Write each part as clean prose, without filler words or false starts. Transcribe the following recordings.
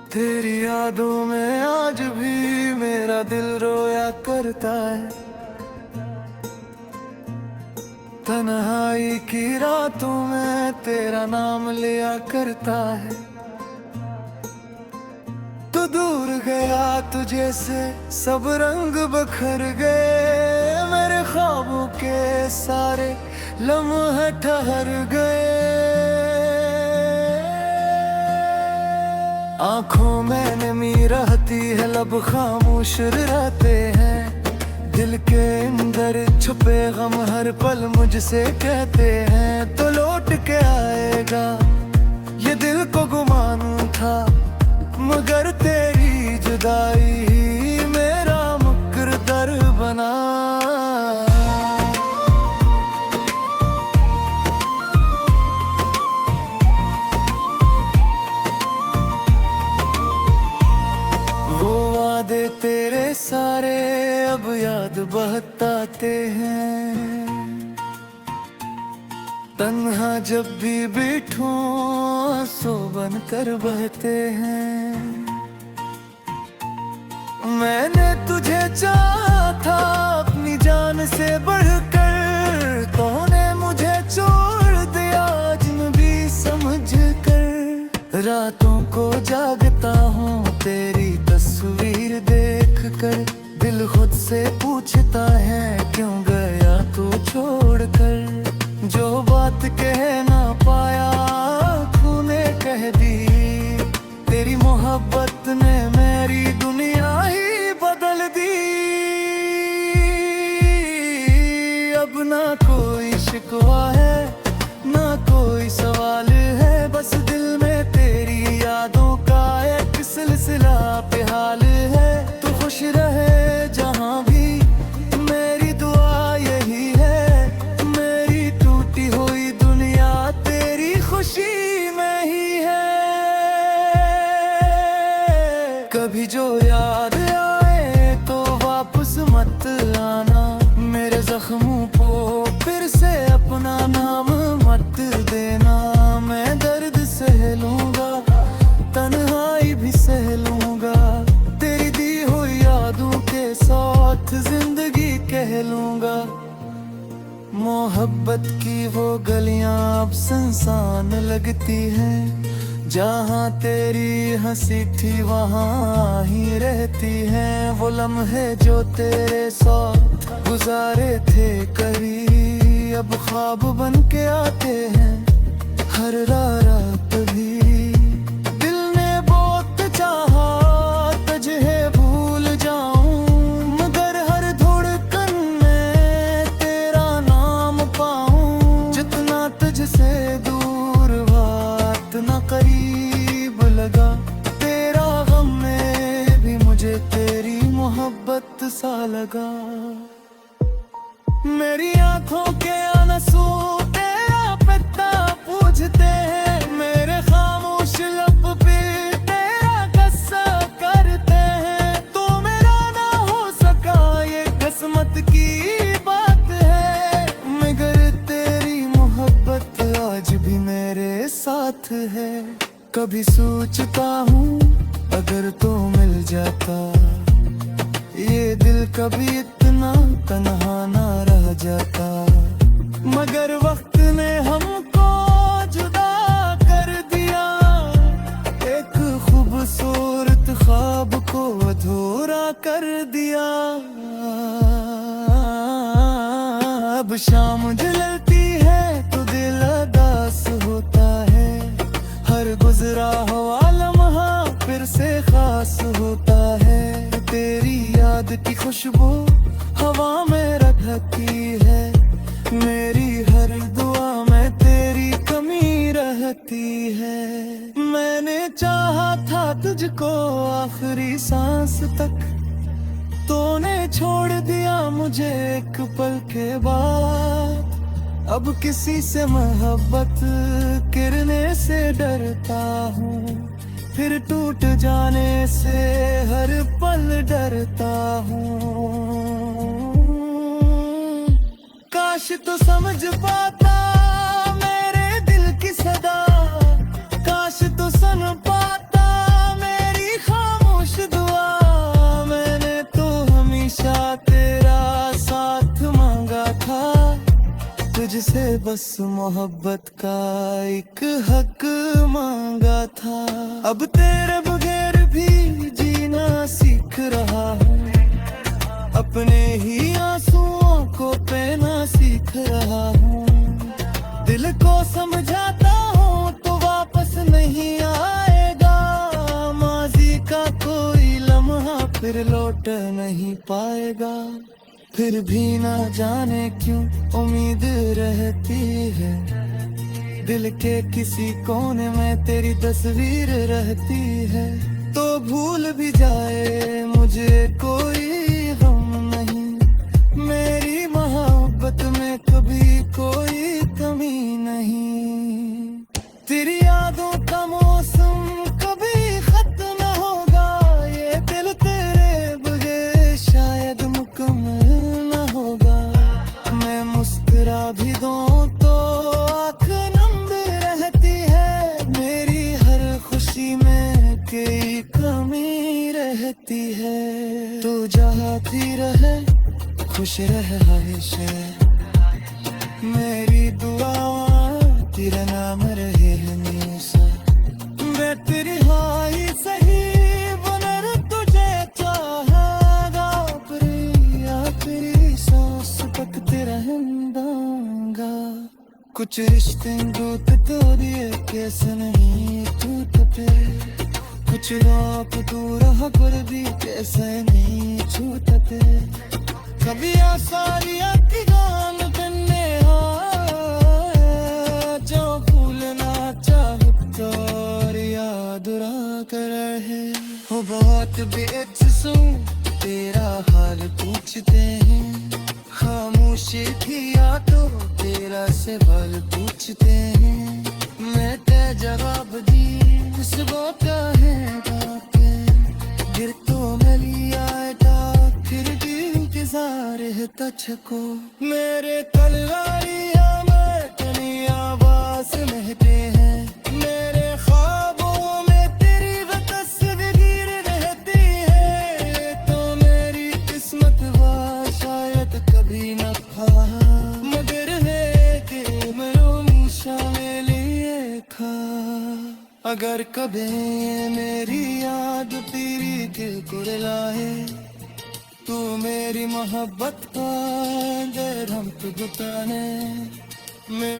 तेरी यादों में आज भी मेरा दिल रोया करता है। तन्हाई की रातों में तेरा नाम लिया करता है। तू दूर गया तुझे से सब रंग बखर गए, मेरे ख्वाबों के सारे लम्हे ठहर गए। आंखों में नमी रहती है, लब खामोश रहते हैं। दिल के अंदर छुपे गम हर पल मुझसे कहते हैं, तो लौट के आएगा ये दिल को गुमान था। मगर तेरी जुदाई ही मेरा मुकद्दर बना। वो वादे तेरे सारे अब याद बहताते हैं। तन्हा जब भी बैठूं आंसू बनकर बहते हैं। मैंने तुझे चाहा था अपनी जान से बढ़कर, तूने मुझे छोड़ दिया अजनबी समझकर। रातों को जागता हूँ तेरी तस्वीर देखकर, दिल खुद से पूछता है क्यों गया तू छोड़कर। जो बात कह ना पाया आँखों ने कह दी, तेरी मोहब्बत ने मेरी दुनिया ही बदल दी। अब ना कोई शिकवा है ना कोई सवाल है, बस दिल में तेरी यादों का एक सिलसिला पे हाल है। तू खुश रहे जहाँ भी मेरी दुआ यही है, मेरी टूटी हुई दुनिया तेरी खुशी में ही है। कभी जो याद आए तो वापस मत आना, मेरे जख्मों को फिर से अपना नाम मत देना। मैं दर्द सह लूंगा तन्हाई भी सह लूंगा, तेरी दी हुई यादों के साथ जिंदगी कह लूंगा। मोहब्बत की वो गलियां अब सुनसान लगती हैं, जहाँ तेरी हंसी थी वहाँ ही रहती हैं। वो लम्हे जो तेरे साथ गुजारे थे कभी, अब ख्वाब बन के आते हैं हर रात भी। दिल ने बहुत चाहा तुझे भूल जाऊं, मगर हर धड़कन में तेरा नाम पाऊं। जितना तुझसे दूर बात ना करीब लगा, तेरा गम में भी मुझे तेरी मोहब्बत सा लगा। मेरी आंखों के आंसू तेरा पिता पूछते हैं, मेरे खामोश लब पे तेरा गुस्सा करते हैं। तो मेरा ना हो सका ये किस्मत की बात है, मगर तेरी मोहब्बत आज भी मेरे साथ है। कभी सोचता हूँ अगर तो मिल जाता, ये दिल कभी इतना तन्हा ना रह जाता। मगर वक्त ने हमको जुदा कर दिया, एक खूबसूरत ख्वाब को अधूरा कर दिया। अब शाम ढलती है तो दिल उदास होता है, हर गुजरा हुआ लम्हा फिर से खास होता है। तेरी याद की खुशबू हवा में रखती है, मेरी हर दुआ में तेरी कमी रहती है। मैंने चाहा था तुझको आखिरी सांस तक, तूने छोड़ दिया मुझे एक पल के बाद। अब किसी से मोहब्बत करने से डरता हूँ, फिर टूट जाने से हर पल डरता हूँ। काश तो समझ पाता मेरे दिल की सदा, काश तो सुन पाता मेरी बस मोहब्बत का एक हक मांगा था। अब तेरे बगैर भी जीना सीख रहा हूँ, अपने ही आंसुओं को पीना सीख रहा हूँ। दिल को समझाता हूँ तो वापस नहीं आएगा, माजी का कोई लम्हा फिर लौट नहीं पाएगा। फिर भी ना जाने क्यों उम्मीद रहती है, दिल के किसी कोने में तेरी तस्वीर रहती है। तो भूल भी जाए मुझे कोई गम नहीं, मेरी मोहब्बत में कभी कोई कमी नहीं। तेरी यादों का मौसम कभी खत्म न होगा, ये दिल तेरे बगैर शायद मुकम्मल न होगा। मैं मुस्कुरा भी दूं तो आँख नम रहती है, मेरी हर खुशी में कोई कमी रहती है। तू जहाँ भी रहे खुश रह हमेशा, मेरी दुआ तेरा नाम रहे हमेशा। मैं तेरी हाँ ही सही बनर तुझे चाहेगा, तेरी सांस तक तेरा हिंदांगा। कुछ रिश्ते दूत तो दिए कैसे नहीं टूटते, कुछ लोग दूर होकर भी कैसे नहीं छूटते। कभी आसारियाँ की गान बनने जो भूलना चाहो तो याद कर रहे हो। बहुत बेअसू तेरा हाल पूछते हैं, खामोशी किया तो तेरा सवाल पूछते हैं। मैं ते जवाब दी इस बात है गिर तो मिली आए फिर भी इंतजार है तुझको। मेरे तलवारियां में तनी आवाज महते हैं, मेरे ख्वाबों में तेरी वो तस्वीर रहती है। तो मेरी किस्मत वा शायद कभी न खा, मगर है कि मैं हमेशा में लिए खा। अगर कभी मेरी याद तेरी दिल को लाए, तू मेरी मोहब्बत का दर हम तो बताने में।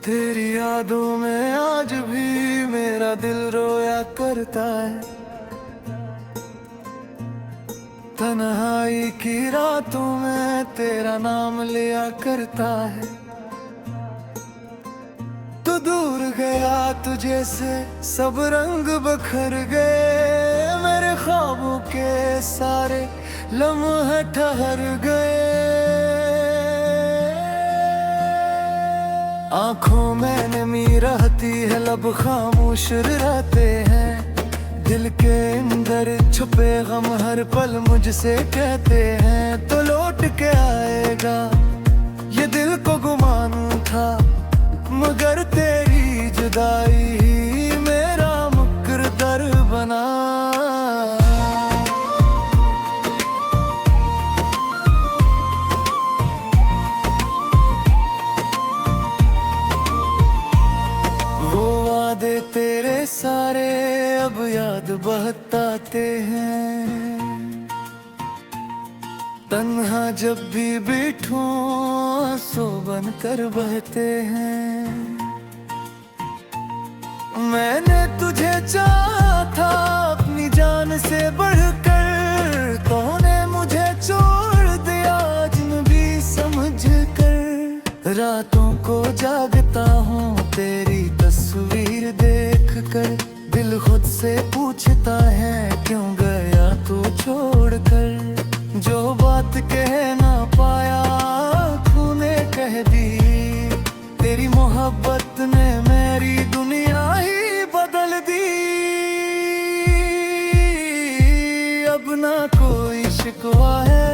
तेरी यादों में आज भी मेरा दिल रोया करता है, तन्हाई की रातों में तेरा नाम लिया करता है। तू दूर गया तुझे से सब रंग बखर गए, मेरे ख्वाबों के सारे लम्हे ठहर गए। आंखों में नमी रहती है, लब खामोश रहते हैं, दिल के अंदर छुपे गम हर पल मुझसे कहते हैं। तो लौट के आएगा ये दिल को गुमान था, मगर तेरी जुदाई ही मेरा मुकद्दर बना। वो वादे तेरे सारे अब याद बहताते हैं, तन्हा जब भी बैठूं आंसू बन कर बहते हैं। मैंने तुझे चाहा था अपनी जान से बढ़कर, तूने मुझे छोड़ दिया अजनबी समझ कर। रातों को जागता हूँ तेरी तस्वीर देख कर, दिल खुद से पूछता है क्यों गया तू छोड़ कर। जो बात कह ना पाया तूने कह दी, तेरी मोहब्बत ने मेरी दुनिया ही बदल दी। अब ना कोई शिकवा है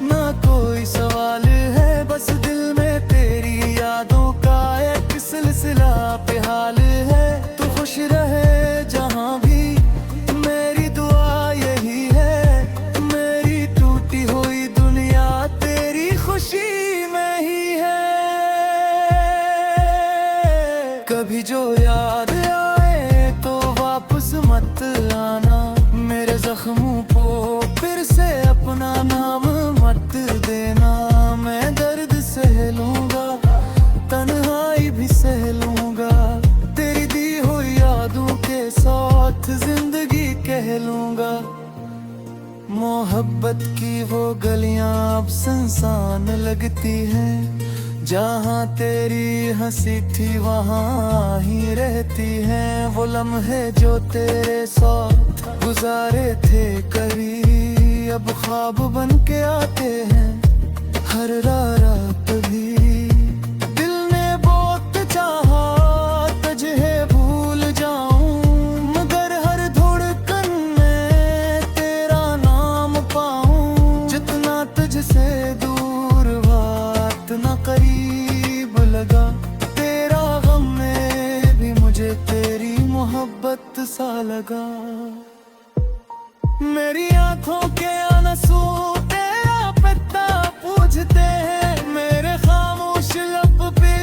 ना कोई सवाल है, बस दिल में तेरी यादों का एक सिलसिला पे हाल है। तू खुश रहे जहाँ भी मेरी दुआ यही है, जो याद आए तो वापस मत आना, मेरे जख्मों को फिर से अपना नाम मत देना। मैं दर्द सह लूंगा, तन्हाई भी सह लूंगा, तेरी दी हुई यादों के साथ जिंदगी कह लूंगा। मोहब्बत की वो गलियां अब सुनसान लगती हैं, जहाँ तेरी हंसी थी वहाँ ही रहती हैं। वो लम्हे जो तेरे साथ गुजारे थे कभी, अब ख्वाब बन के आते हैं हर रात भी। दिल ने बहुत चाहा तुझे भूल जाऊं, मगर हर धड़कन में तेरा नाम पाऊं। जितना तुझसे दूर बात न करीब लगा, तेरा गम में भी मुझे तेरी मोहब्बत सा लगा। मेरी आंखों के आंसू तेरा पता पूछते हैं, मेरे खामोश लब पे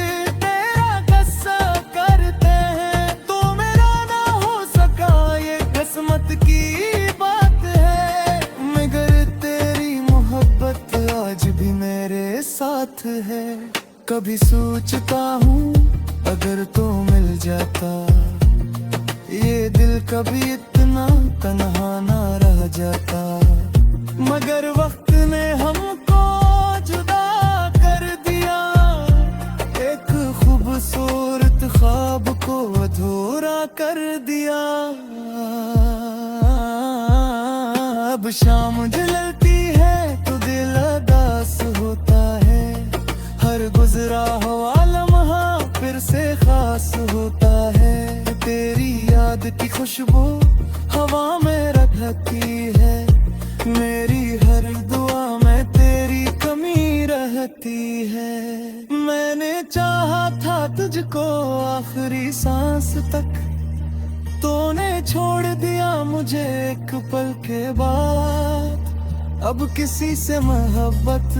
तेरा कस्सा करते हैं। तो मेरा ना हो सका ये किस्मत की बात है, मगर तेरी मोहब्बत आज भी मेरे साथ है। कभी सोचता हूँ अगर तो मिल जाता, ये दिल कभी इतना तन्हा ना रह जाता। मगर वक्त ने हमको जुदा कर दिया, एक खूबसूरत ख्वाब को अधूरा कर दिया। अब शाम ढलती है तो दिल उदास होता है, हर गुजरा हुआ लम्हा फिर से खास होता है। तेरी याद की खुशबू हवा में रहती है, मेरी हर दुआ में तेरी कमी रहती है। मैंने चाहा था तुझको आखिरी सांस तक, तूने छोड़ दिया मुझे एक पल के बाद। अब किसी से मोहब्बत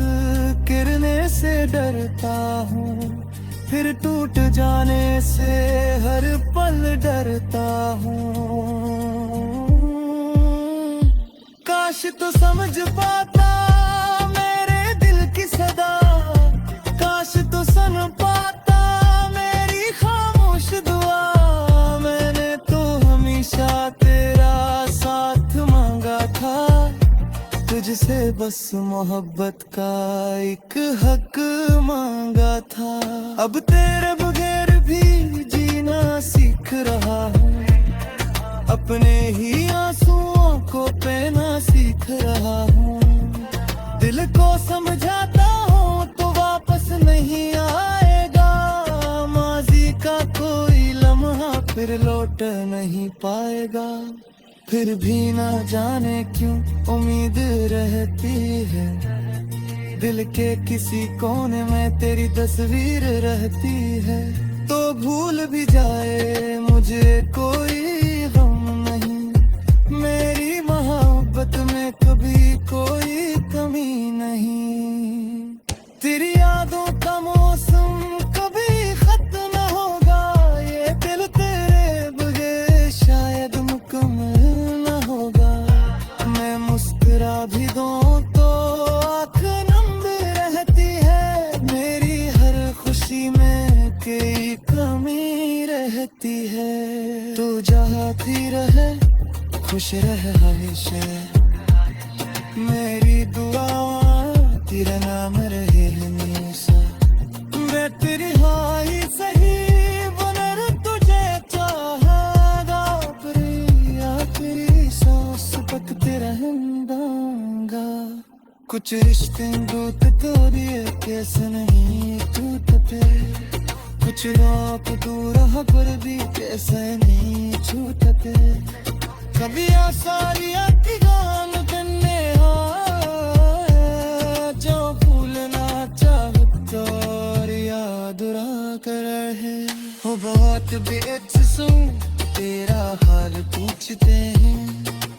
करने से डरता हूँ, फिर टूट जाने से हर पल डरता हूँ। काश तो समझ पाता मेरे दिल की सदा, काश तो सुन पाता मेरी खामोश दुआ। मैंने तो हमेशा तेरा साथ मांगा था, तुझसे बस मोहब्बत का एक हक मांगा था। अब तेरे बगैर भी जीना सीख रहा हूँ, अपने ही आंसुओं को पहना सीख रहा हूँ। दिल को समझाता हूँ तो वापस नहीं आएगा, माजी का कोई लम्हा फिर लौट नहीं पाएगा। फिर भी ना जाने क्यों उम्मीद रहती है, दिल के किसी कोने में तेरी तस्वीर रहती है। तो भूल भी जाए मुझे कोई गम नहीं, मेरी मोहब्बत में कभी कोई कमी नहीं। तेरी यादों का मौसम कभी खत्म न होगा, ये दिल तेरे बगैर शायद मुकम्मल न होगा। मैं मुस्कुरा भी दूं तो आँख नम रहती है, मेरी हर खुशी में कोई कमी रहती है। तू जहाँ भी रहे खुश रहे हमेशा, मेरी दुआ तेरा नाम रहे हमेशा। मैं तेरी हाई सही बनर तुझे चाहेगा, आखिरी सांस तक तेरा दूंगा। कुछ रिश्ते दूत तो दिए कैसे नहीं टूटते, कुछ रात दूर पर भी कैसे नहीं छूटते। कभी आसारियाँ की गान करने जो भूलना चाहो तो याद कर रहे हो। बहुत बेअसू तेरा हाल पूछते हैं,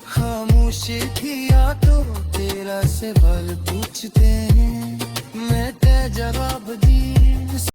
खामोशी किया तो तेरा सवाल पूछते हैं।